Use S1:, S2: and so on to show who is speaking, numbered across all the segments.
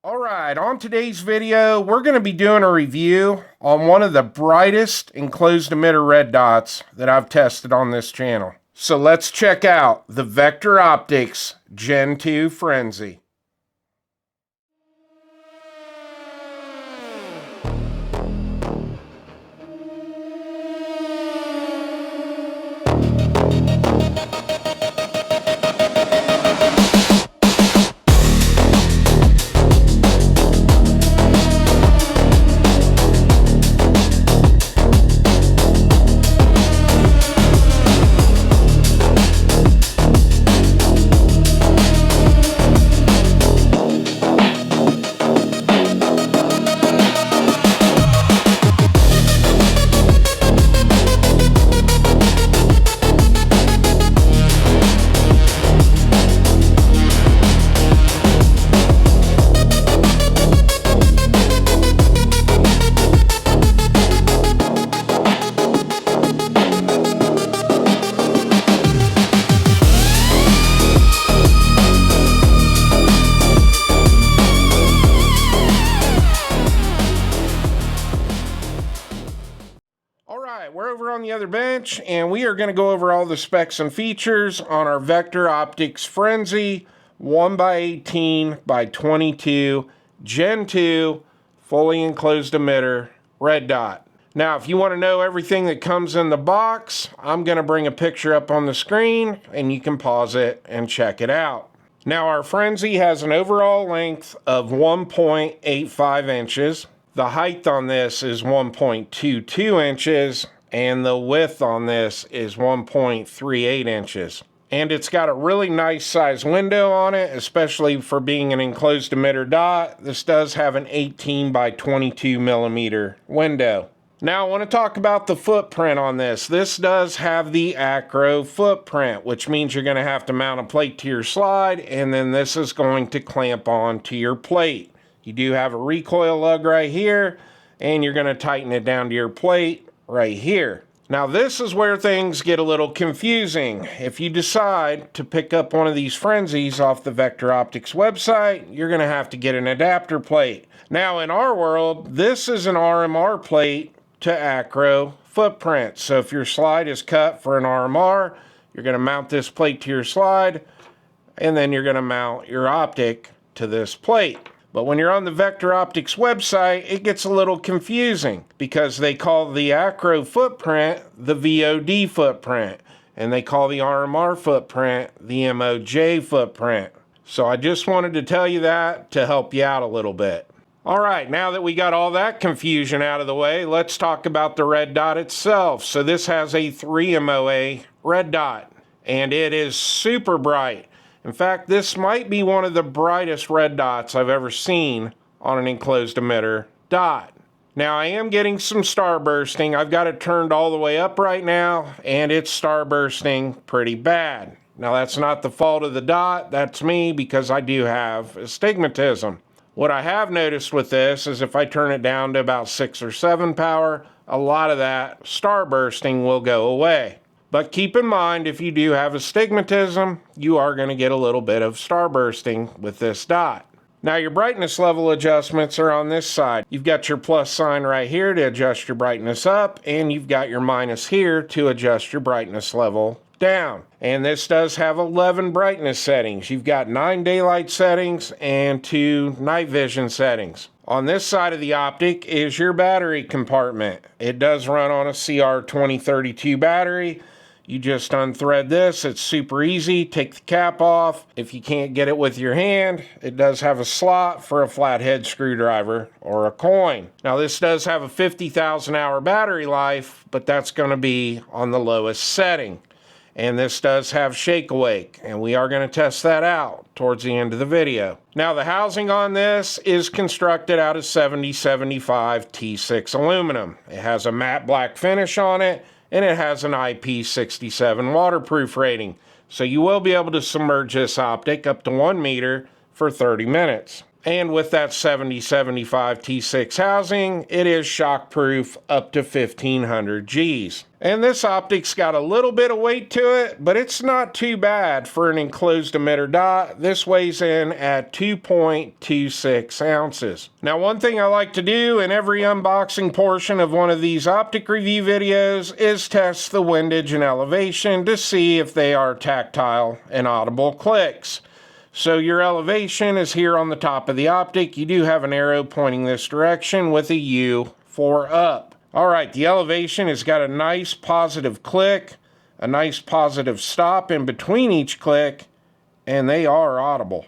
S1: Alright, on today's video, we're going to be doing a review on one of the brightest enclosed emitter red dots that I've tested on this channel. So let's check out the Vector Optics Gen 2 Frenzy. We're over on the other bench, and we are going to go over all the specs and features on our Vector Optics Frenzy 1x18x22 Gen 2 fully enclosed emitter red dot. Now, if you want to know everything that comes in the box, I'm going to bring a picture up on the screen, and you can pause it and check it out. Now, our Frenzy has an overall length of 1.85 inches. The height on this is 1.22 inches, and the width on this is 1.38 inches. And it's got a really nice size window on it, especially for being an enclosed emitter dot. This does have an 18 by 22 millimeter window. Now I want to talk about the footprint on this. This does have the acro footprint, which means you're going to have to mount a plate to your slide, and then this is going to clamp on to your plate. You do have a recoil lug right here, and you're going to tighten it down to your plate right here. Now this is where things get a little confusing. If you decide to pick up one of these Frenzies off the Vector Optics website, you're going to have to get an adapter plate. Now in our world, this is an RMR plate to acro footprint. So if your slide is cut for an RMR, you're going to mount this plate to your slide, and then you're going to mount your optic to this plate. But when you're on the Vector Optics website, it gets a little confusing because they call the acro footprint the VOD footprint, and they call the RMR footprint the MOJ footprint. So I just wanted to tell you that to help you out a little bit. All right, now that we got all that confusion out of the way, let's talk about the red dot itself. So this has a 3 MOA red dot, and it is super bright. In fact, this might be one of the brightest red dots I've ever seen on an enclosed emitter dot. Now, I am getting some starbursting. I've got it turned all the way up right now, and it's starbursting pretty bad. Now, that's not the fault of the dot. That's me, because I do have astigmatism. What I have noticed with this is if I turn it down to about 6 or 7 power, a lot of that starbursting will go away. But keep in mind, if you do have astigmatism, you are going to get a little bit of starbursting with this dot. Now your brightness level adjustments are on this side. You've got your plus sign right here to adjust your brightness up, and you've got your minus here to adjust your brightness level down. And this does have 11 brightness settings. You've got 9 daylight settings and 2 night vision settings. On this side of the optic is your battery compartment. It does run on a CR2032 battery. You just unthread this. It's super easy. Take the cap off. If you can't get it with your hand, it does have a slot for a flathead screwdriver or a coin. Now this does have a 50,000 hour battery life, but that's going to be on the lowest setting. And this does have shake awake, and we are going to test that out towards the end of the video. Now the housing on this is constructed out of 7075 T6 aluminum. It has a matte black finish on it, and it has an IP67 waterproof rating. So you will be able to submerge this optic up to 1 meter for 30 minutes. And with that 7075 T6 housing, it is shockproof up to 1500 Gs. And this optic's got a little bit of weight to it, but it's not too bad for an enclosed emitter dot. This weighs in at 2.26 ounces. Now, one thing I like to do in every unboxing portion of one of these optic review videos is test the windage and elevation to see if they are tactile and audible clicks. So your elevation is here on the top of the optic. You do have an arrow pointing this direction with a U for up. All right, the elevation has got a nice positive click, a nice positive stop in between each click, and they are audible.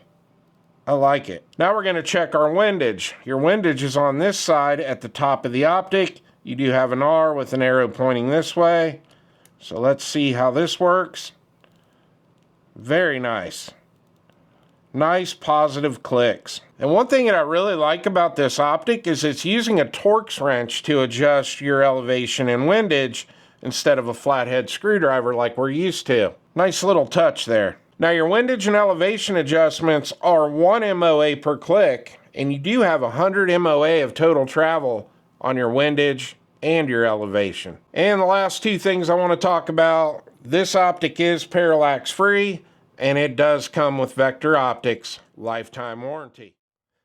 S1: I like it. Now we're going to check our windage. Your windage is on this side at the top of the optic. You do have an R with an arrow pointing this way. So let's see how this works. Very nice. Nice positive clicks. And one thing that I really like about this optic is it's using a Torx wrench to adjust your elevation and windage instead of a flathead screwdriver like we're used to. Nice little touch there. Now your windage and elevation adjustments are 1 MOA per click, and you do have 100 MOA of total travel on your windage and your elevation. And the last two things I want to talk about, this optic is parallax free, and it does come with Vector Optics lifetime warranty.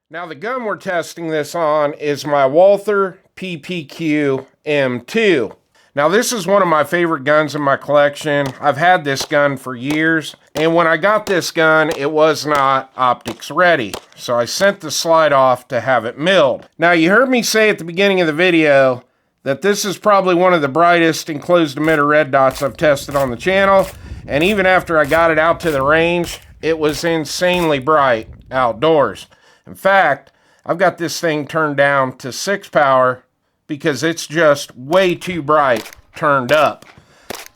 S1: Now the gun we're testing this on is my Walther PPQ M2. Now this is one of my favorite guns in my collection. I've had this gun for years, and when I got this gun, it was not optics ready. So I sent the slide off to have it milled. Now you heard me say at the beginning of the video that this is probably one of the brightest enclosed emitter red dots I've tested on the channel. And even after I got it out to the range, it was insanely bright outdoors. In fact, I've got this thing turned down to 6 power because it's just way too bright turned up.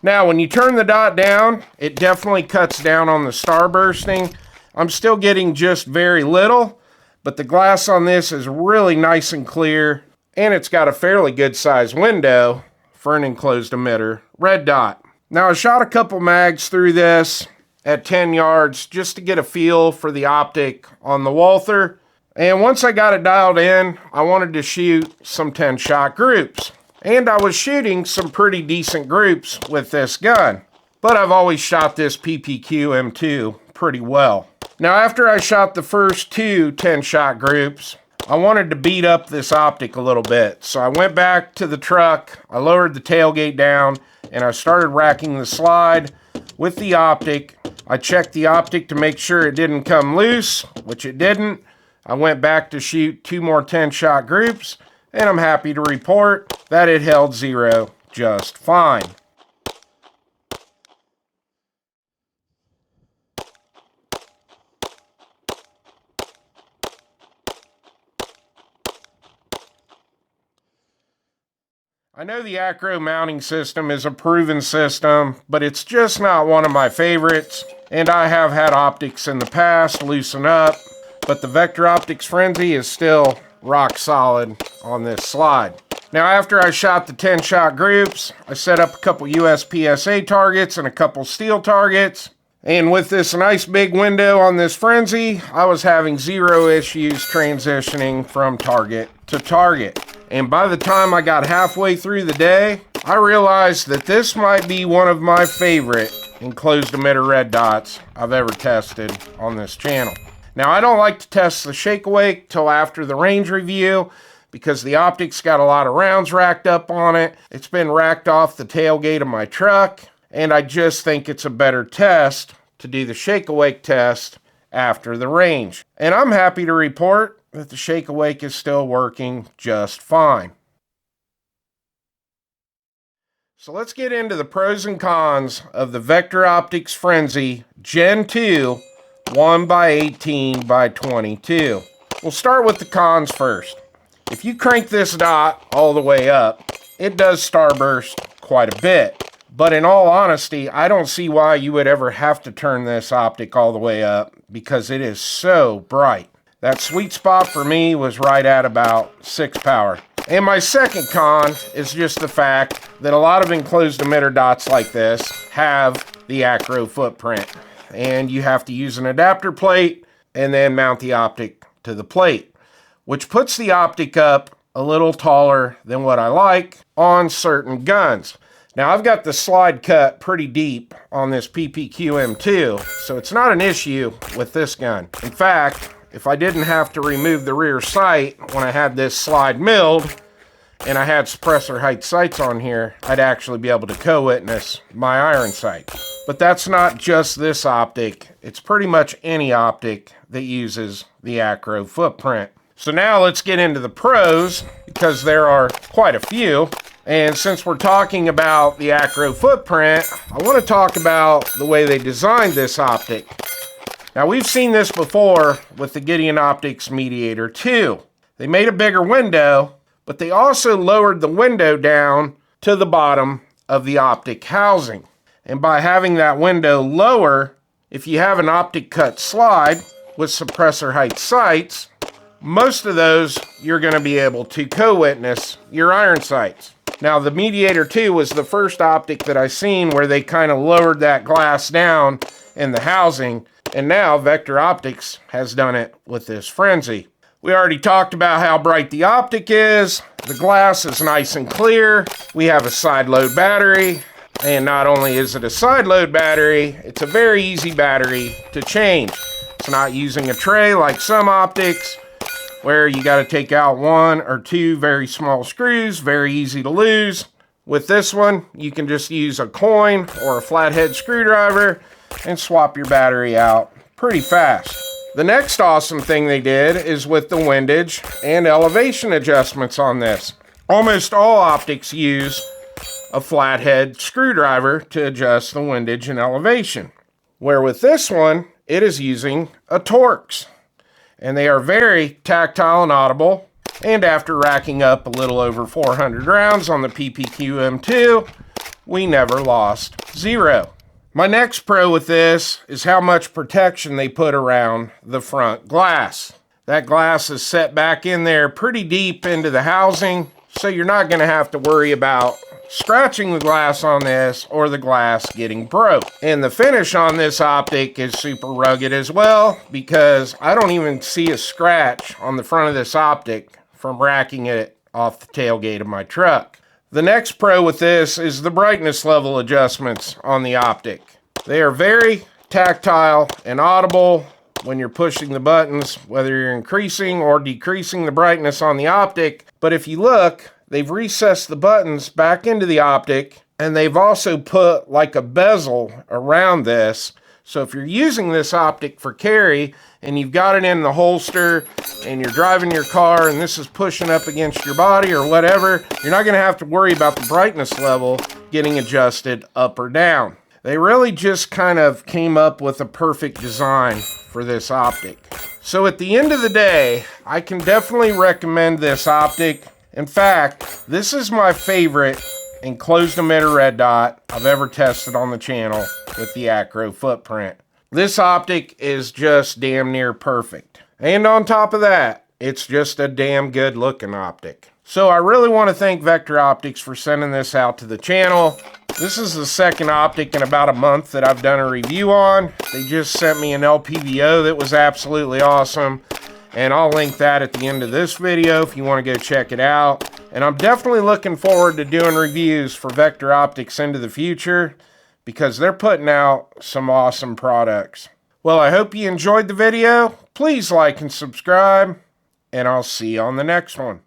S1: Now, when you turn the dot down, it definitely cuts down on the starbursting. I'm still getting just very little, but the glass on this is really nice and clear, and it's got a fairly good sized window for an enclosed emitter red dot. Now I shot a couple mags through this at 10 yards just to get a feel for the optic on the Walther. And once I got it dialed in, I wanted to shoot some 10-shot groups. And I was shooting some pretty decent groups with this gun. But I've always shot this PPQ M2 pretty well. Now after I shot the first two 10-shot groups, I wanted to beat up this optic a little bit. So I went back to the truck, I lowered the tailgate down, and I started racking the slide with the optic. I checked the optic to make sure it didn't come loose, which it didn't. I went back to shoot 2 more 10-shot groups, and I'm happy to report that it held 0 just fine. I know the acro mounting system is a proven system, but it's just not one of my favorites, and I have had optics in the past loosen up, but the Vector Optics Frenzy is still rock solid on this slide. Now after I shot the 10-shot groups, I set up a couple USPSA targets and a couple steel targets, and with this nice big window on this Frenzy, I was having 0 issues transitioning from target to target. And by the time I got halfway through the day, I realized that this might be one of my favorite enclosed emitter red dots I've ever tested on this channel. Now, I don't like to test the shake awake till after the range review because the optic's got a lot of rounds racked up on it. It's been racked off the tailgate of my truck, and I just think it's a better test to do the shake awake test after the range. And I'm happy to report that the shake awake is still working just fine. So let's get into the pros and cons of the Vector Optics Frenzy Gen 2 1x18x22. We'll start with the cons first. If you crank this dot all the way up, it does starburst quite a bit. But in all honesty, I don't see why you would ever have to turn this optic all the way up because it is so bright. That sweet spot for me was right at about 6 power. And my second con is just the fact that a lot of enclosed emitter dots like this have the acro footprint. And you have to use an adapter plate and then mount the optic to the plate, which puts the optic up a little taller than what I like on certain guns. Now I've got the slide cut pretty deep on this PPQ-M2, so it's not an issue with this gun. In fact, if I didn't have to remove the rear sight when I had this slide milled and I had suppressor height sights on here, I'd actually be able to co-witness my iron sight. But that's not just this optic, it's pretty much any optic that uses the acro footprint. So now let's get into the pros, because there are quite a few. And since we're talking about the acro footprint, I want to talk about the way they designed this optic. Now we've seen this before with the Gideon Optics Mediator 2. They made a bigger window, but they also lowered the window down to the bottom of the optic housing. And by having that window lower, if you have an optic cut slide with suppressor height sights, most of those you're going to be able to co-witness your iron sights. Now the Mediator 2 was the first optic that I seen where they kind of lowered that glass down in the housing, and now Vector Optics has done it with this Frenzy. We already talked about how bright the optic is. The glass is nice and clear. We have a side load battery, and not only is it a side load battery, it's a very easy battery to change. It's not using a tray like some optics, where you got to take out one or two very small screws, very easy to lose. With this one, you can just use a coin or a flathead screwdriver and swap your battery out pretty fast. The next awesome thing they did is with the windage and elevation adjustments on this. Almost all optics use a flathead screwdriver to adjust the windage and elevation, where with this one, it is using a Torx. And they are very tactile and audible. And after racking up a little over 400 rounds on the PPQ-M2, we never lost zero. My next pro with this is how much protection they put around the front glass. That glass is set back in there pretty deep into the housing, so you're not going to have to worry about scratching the glass on this or the glass getting broke. And the finish on this optic is super rugged as well, because I don't even see a scratch on the front of this optic from racking it off the tailgate of my truck. The next pro with this is the brightness level adjustments on the optic. They are very tactile and audible when you're pushing the buttons, whether you're increasing or decreasing the brightness on the optic. But if you look, they've recessed the buttons back into the optic, and they've also put like a bezel around this. So if you're using this optic for carry and you've got it in the holster and you're driving your car and this is pushing up against your body or whatever, you're not going to have to worry about the brightness level getting adjusted up or down. They really just kind of came up with a perfect design for this optic. So at the end of the day, I can definitely recommend this optic. In fact, this is my favorite enclosed emitter red dot I've ever tested on the channel with the acro footprint. This optic is just damn near perfect. And on top of that, it's just a damn good looking optic. So I really want to thank Vector Optics for sending this out to the channel. This is the second optic in about a month that I've done a review on. They just sent me an LPVO that was absolutely awesome. And I'll link that at the end of this video if you want to go check it out. And I'm definitely looking forward to doing reviews for Vector Optics into the future, because they're putting out some awesome products. Well, I hope you enjoyed the video. Please like and subscribe, and I'll see you on the next one.